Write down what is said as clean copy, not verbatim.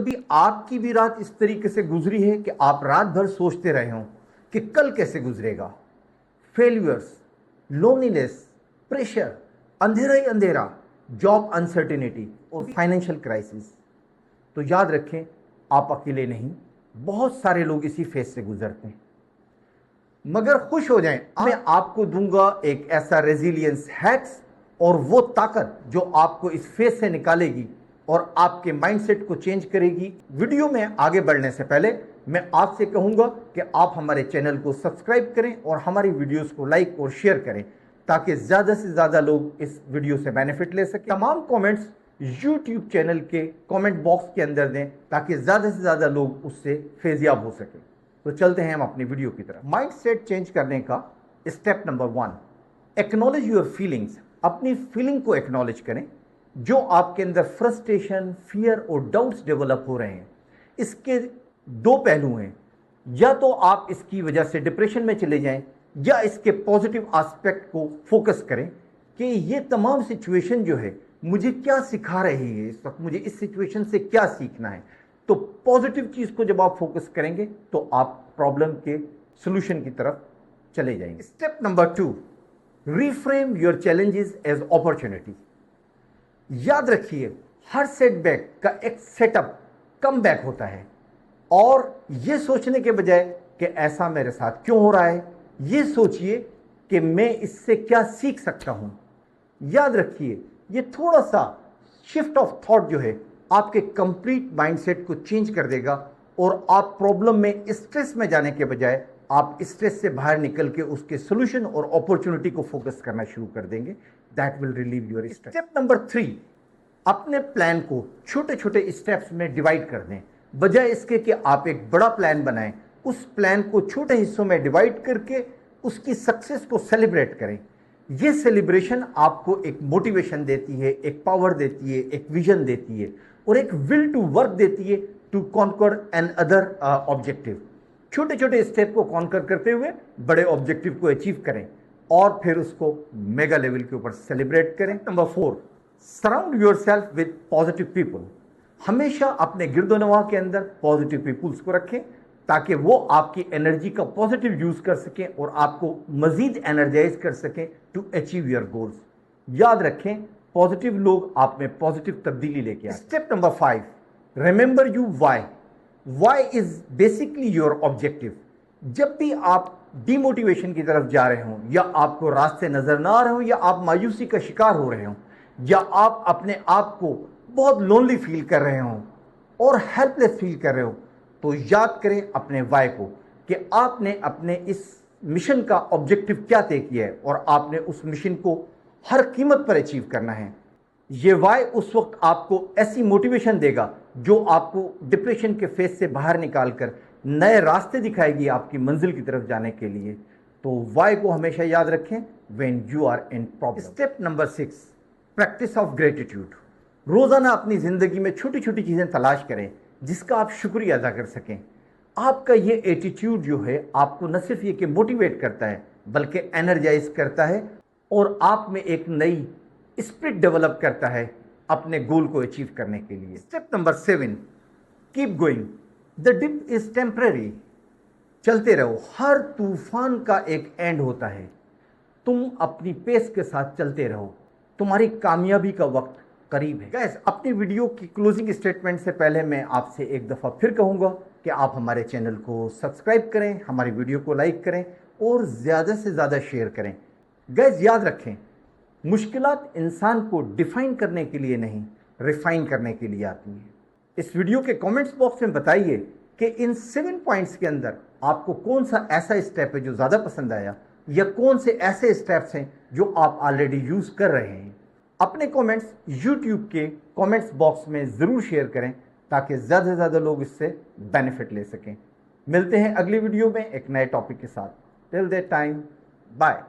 कभी आपकी भी रात इस तरीके से गुजरी है कि आप रात भर सोचते रहे हो कि कल कैसे गुजरेगा? फेल्यूर्स, लोनलीनेस, प्रेशर, अंधेरा ही अंधेरा, जॉब अनसर्टेनिटी और फाइनेंशियल क्राइसिस। तो याद रखें, आप अकेले नहीं, बहुत सारे लोग इसी फेज से गुजरते हैं। मगर खुश हो जाएं, मैं आपको दूंगा एक ऐसा रेजिलियंस हैक्स और वो ताकत जो आपको इस फेज से निकालेगी और आपके माइंडसेट को चेंज करेगी। वीडियो में आगे बढ़ने से पहले मैं आपसे कहूंगा कि आप हमारे चैनल को सब्सक्राइब करें और हमारी वीडियोस को लाइक और शेयर करें ताकि ज़्यादा से ज़्यादा लोग इस वीडियो से बेनिफिट ले सकें। तमाम कमेंट्स यूट्यूब चैनल के कमेंट बॉक्स के अंदर दें ताकि ज़्यादा से ज़्यादा लोग उससे फेजियाब हो सकें। तो चलते हैं हम अपनी वीडियो की तरफ। माइंड सेट चेंज करने का step number 1, acknowledge your feelings. अपनी फीलिंग को एक्नॉलेज करें। जो आपके अंदर फ्रस्ट्रेशन, फियर और डाउट्स डेवलप हो रहे हैं, इसके दो पहलू हैं। या तो आप इसकी वजह से डिप्रेशन में चले जाएं या इसके पॉजिटिव एस्पेक्ट को फोकस करें कि ये तमाम सिचुएशन जो है मुझे क्या सिखा रही है, इस वक्त मुझे इस सिचुएशन से क्या सीखना है। तो पॉजिटिव चीज को जब आप फोकस करेंगे तो आप प्रॉब्लम के सॉल्यूशन की तरफ चले जाएंगे। Step number 2, reframe your challenges as opportunity. याद रखिए, हर सेटबैक का एक सेटअप कम बैक होता है और यह सोचने के बजाय कि ऐसा मेरे साथ क्यों हो रहा है, यह सोचिए कि मैं इससे क्या सीख सकता हूं। याद रखिए, यह थोड़ा सा शिफ्ट ऑफ थॉट जो है आपके कंप्लीट माइंडसेट को चेंज कर देगा और आप प्रॉब्लम में, स्ट्रेस में जाने के बजाय आप स्ट्रेस से बाहर निकल के उसके सॉल्यूशन और अपॉर्चुनिटी को फोकस करना शुरू कर देंगे। That will relieve your stress. Step number 3, अपने प्लान को छोटे छोटे स्टेप्स में डिवाइड कर दें। बजाय इसके कि आप एक बड़ा प्लान बनाएं, उस प्लान को छोटे हिस्सों में डिवाइड करके उसकी सक्सेस को सेलिब्रेट करें। यह सेलिब्रेशन आपको एक मोटिवेशन देती है, एक पावर देती है, एक विजन देती है और एक विल टू वर्क देती है to conquer an other objective. छोटे छोटे स्टेप को कॉन्कर करते हुए बड़े ऑब्जेक्टिव को अचीव करें और फिर उसको मेगा लेवल के ऊपर सेलिब्रेट करें। Number 4, surround yourself with positive people. हमेशा अपने गिरदोनवा के अंदर पॉजिटिव पीपुल्स को रखें ताकि वो आपकी एनर्जी का पॉजिटिव यूज कर सकें और आपको मजीद एनर्जाइज कर सकें टू अचीव योर गोल्स। याद रखें, पॉजिटिव लोग आप में पॉजिटिव तब्दीली लेके आए। Step number 5, remember you why. Why is basically your objective. जब भी आप डिमोटिवेशन की तरफ जा रहे हों या आपको रास्ते नजर ना आ रहे हों या आप मायूसी का शिकार हो रहे हों या आप अपने आप को बहुत लोनली फील कर रहे हों और हेल्पलेस फील कर रहे हो, तो याद करें अपने वाई को कि आपने अपने इस मिशन का ऑब्जेक्टिव क्या तय किया है और आपने उस मिशन को हर कीमत पर अचीव करना है। ये वाई उस वक्त आपको ऐसी मोटिवेशन देगा जो आपको डिप्रेशन के फेज से बाहर निकालकर नए रास्ते दिखाएगी आपकी मंजिल की तरफ जाने के लिए। तो वाई को हमेशा याद रखें when you are in problem. Step number 6, practice of gratitude. रोजाना अपनी जिंदगी में छोटी छोटी चीजें तलाश करें जिसका आप शुक्रिया अदा कर सकें। आपका ये एटीट्यूड जो है आपको न सिर्फ ये कि मोटिवेट करता है बल्कि एनर्जाइज करता है और आप में एक नई स्पिरिट डेवलप करता है अपने गोल को अचीव करने के लिए। Step number 7, keep going. The dip is temporary. चलते रहो, हर तूफान का एक एंड होता है। तुम अपनी पेस के साथ चलते रहो, तुम्हारी कामयाबी का वक्त करीब है। गाइस, अपनी वीडियो की क्लोजिंग स्टेटमेंट से पहले मैं आपसे एक दफ़ा फिर कहूँगा कि आप हमारे चैनल को सब्सक्राइब करें, हमारी वीडियो को लाइक करें और ज़्यादा से ज़्यादा शेयर करें। गाइस, याद रखें, मुश्किलात इंसान को डिफाइन करने के लिए नहीं, रिफाइन करने के लिए आती हैं। इस वीडियो के कमेंट्स बॉक्स में बताइए कि इन 7 पॉइंट्स के अंदर आपको कौन सा ऐसा स्टेप है जो ज़्यादा पसंद आया या कौन से ऐसे स्टेप्स हैं जो आप ऑलरेडी यूज़ कर रहे हैं। अपने कमेंट्स यूट्यूब के कमेंट्स बॉक्स में ज़रूर शेयर करें ताकि ज़्यादा से ज़्यादा लोग इससे बेनिफिट ले सकें। मिलते हैं अगली वीडियो में एक नए टॉपिक के साथ। Till that time, bye.